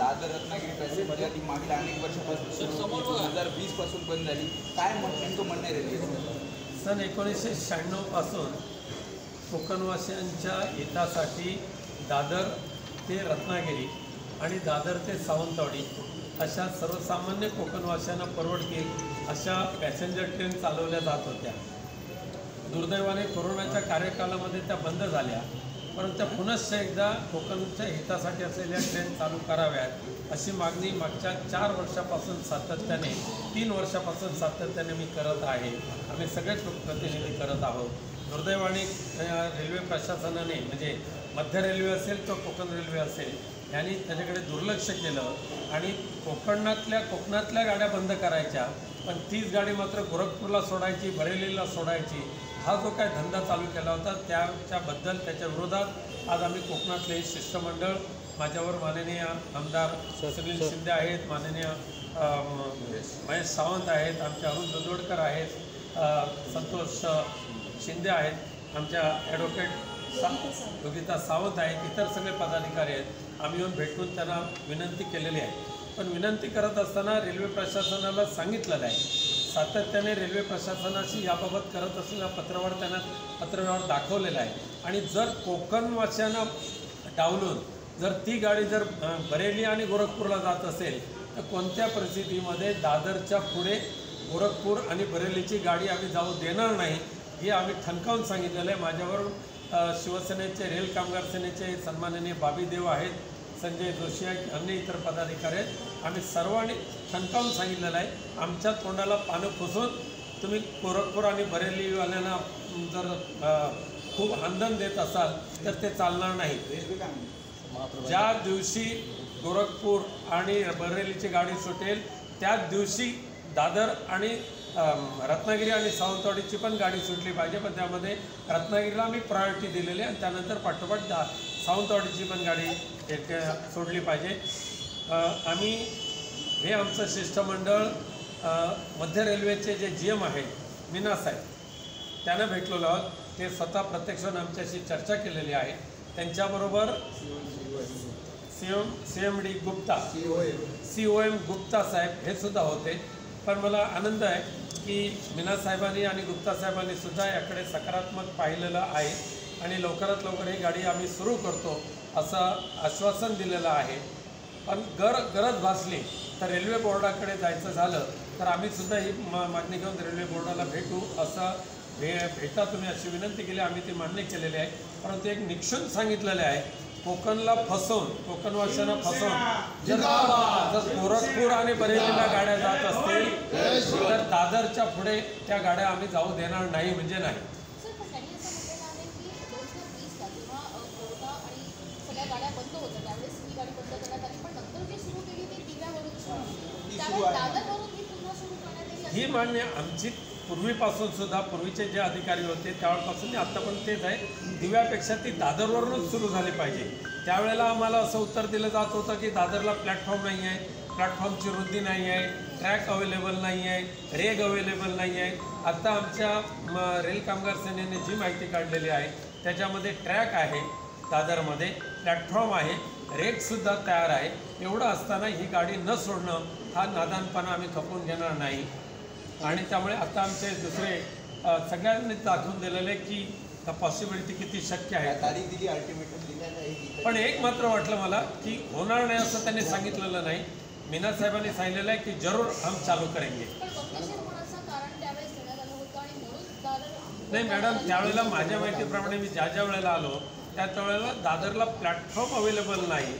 Dadar Ratnagiri passenger ती मागील अनेक वर्षापासून 2020 पासून बंद झाली. काय नेमकं म्हणणं आहे रेल्वेचं? सन 1996 पासून कोकणवासियांच्या हितासाठी दादर ते रत्नागिरी आणि दादर ते सावंतवाडी अशा सर्वसामान्य कोकणवासियांना परवडतील अशा पॅसेंजर ट्रेन चालवल्या जात होत्या. दुर्दैवाने कोरोनाच्या कार्यकालामध्ये त्या बंद झाल्या, परंतु त्या पुनश्च एकदा कोकणच्या हितासाठी असलेल्या ट्रेन चालू कराव्यात अशी मागणी मागच्या 4 वर्षापासून सातत्याने 3 वर्षापासून सातत्याने मी करत आहे. आम्ही सगळेच लोकप्रतिनिधी करत आहोत. दुर्दैवाने रेल्वे प्रशासनाने म्हणजे मध्य रेल्वे असेल किंवा कोकण रेल्वे असेल यांनी त्याच्याकडे दुर्लक्ष केलं आणि कोकणातल्या गाड्या बंद करायच्या, पण तीच गाडी मात्र गोरखपूरला सोडायची, बरेलीला सोडायची. हा जो काय धंदा चालू केला होता त्याच्या विरोधात आज आम्ही कोकणातले शिष्टमंडळ, माझ्यावर माननीय आमदार सुनील शिंदे आहेत, माननीय महेश सावंत आहेत, आमचे अरुण दुधोडकर आहेत, संतोष शिंदे आहेत, आमच्या ॲडव्होकेट योगिता सावंत आहेत, इतर सगळे पदाधिकारी आहेत. आम्ही येऊन भेटून त्यांना विनंती केलेली आहे. पण विनंती करत असताना रेल्वे प्रशासनाला सांगितलेलं आहे, सातत्याने रेल्वे प्रशासनाशी याबाबत करत असलेल्या पत्रावर त्यांना पत्रव्यवहार दाखवलेला आहे. आणि जर कोकणवासियांना डावलून जर ती गाडी जर बरेली आणि गोरखपूरला जात असेल तर कोणत्या परिस्थितीमध्ये दादरच्या पुढे गोरखपूर आणि बरेलीची गाडी आम्ही जाऊ देणार नाही हे आम्ही ठणकावून सांगितलेलं आहे. माझ्यावर शिवसेनेचे रेल कामगार सेनेचे सन्माननीय बाबी देव आहेत, संजय जोशी आहेत, अन्य इतर पदाधिकारी आहेत. आम्ही सर्वांनी ठणकावून सांगितलेलं आहे, आमच्या तोंडाला पानं पुसून तुम्ही गोरखपूर आणि बरेलीवाल्यांना जर खूप आंदोलन देत असाल तर ते चालणार नाही. ज्या दिवशी गोरखपूर आणि बरेलीची गाडी सुटेल त्याच दिवशी दादर आणि रत्नागिरी आणि सावंतवाडीची पण गाडी सुटली पाहिजे. पण त्यामध्ये रत्नागिरीला आम्ही प्रायोरिटी दिलेली आहे आणि त्यानंतर पाठोपाठ सावंतवाडीची पण गाडी सोडली पाहिजे. आम्ही हे आमचं शिष्टमंडळ मध्य रेल्वेचे जे GM आहेत मीना साहेब त्यांना भेटलेलो आहोत. ते स्वतः प्रत्यक्षाने आमच्याशी चर्चा केलेली आहे. त्यांच्याबरोबर CMD गुप्ता COM गुप्ता साहेब हे सुद्धा होते. पण मला आनंद आहे की मीना साहेबांनी आणि गुप्ता साहेबांनी सुद्धा याकडे सकारात्मक पाहिलेलं आहे आणि लवकरात लवकर ही गाडी आम्ही सुरू करतो असं आश्वासन दिलेलं आहे. पण गरज भासली तर रेल्वे बोर्डाकडे जायचं झालं तर आम्ही सुद्धा ही मागणी घेऊन रेल्वे बोर्डाला भेटू असं भेटा तुम्ही अशी विनंती केली, आम्ही ती मान्य केलेली आहे. परंतु एक निक्षून सांगितलेलं आहे, कोकणला फसवून कोकणवासियांना फसवून जर गोरखपूर आणि बरेलीला गाड्या जात असतील तर दादरच्या पुढे त्या गाड्या आम्ही जाऊ देणार नाही म्हणजे नाही. ही मान्य आमची पूर्वीपासून सुद्धा पूर्वीचे जे अधिकारी होते त्यावेळेपासून आत्तापर्यंत तेच आहे. दिव्यापेक्षा ती दादरवरूनच सुरू झाली पाहिजे. त्यावेळेला आम्हाला असं उत्तर दिलं जात होतं की दादरला प्लॅटफॉर्म नाही आहे, प्लॅटफॉर्मची रुंदी नाही आहे, ट्रॅक अवेलेबल नाही आहे, रेग अवेलेबल नाही आहे. आत्ता आमच्या रेल कामगार सेनेने जी माहिती काढलेली आहे त्याच्यामध्ये ट्रॅक आहे, दादरमध्ये प्लॅटफॉर्म आहे, रेगसुद्धा तयार आहे. एवढं असताना ही गाडी न सोडणं हा नादानपणा आम्ही खपवून घेणार नाही. आणि त्यामुळे आता आमचे दुसरे सगळ्यांनी दाखवून दिलेले की पॉसिबिलिटी किती शक्य आहे. तारीख दिली, अल्टिमेटम दिलेलं आहे. पण एक मात्र वाटलं मला की होणार नाही असं त्यांनी सांगितलेलं नाही. मीना साहेबांनी सांगितलेलं आहे की जरूर हम चालू करेंगे. नाही मॅडम, त्यावेळेला माझ्या माहितीप्रमाणे मी ज्या वेळेला आलो त्यावेळेला दादरला प्लॅटफॉर्म अवेलेबल नाही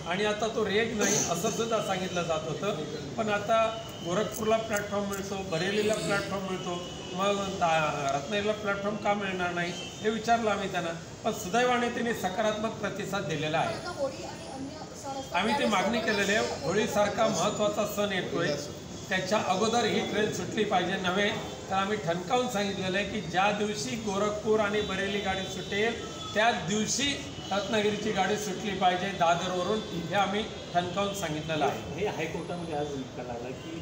आणि आता तो रेग नाही असं सुद्धा सांगितलं जात होतं. पण आता गोरखपूरला प्लॅटफॉर्म मिळतो, बरेलीला प्लॅटफॉर्म मिळतो, मग रत्नागिरीला प्लॅटफॉर्म का मिळणार नाही हे विचारलं आम्ही त्यांना. पण सुदैवाने त्यांनी सकारात्मक प्रतिसाद दिलेला आहे. आम्ही ती मागणी केलेली आहे. होळीसारखा महत्त्वाचा सण येतोय त्याच्या अगोदर ही ट्रेन सुटली पाहिजे नव्हे तर आम्ही ठणकावून सांगितलेलं आहे की ज्या दिवशी गोरखपूर आणि बरेली गाडी सुटेल त्याच दिवशी रत्नागिरीची गाडी सुटली पाहिजे दादरवरून, हे आम्ही ठणकावून सांगितलेलं आहे. हे हायकोर्टामध्ये आज कळालं की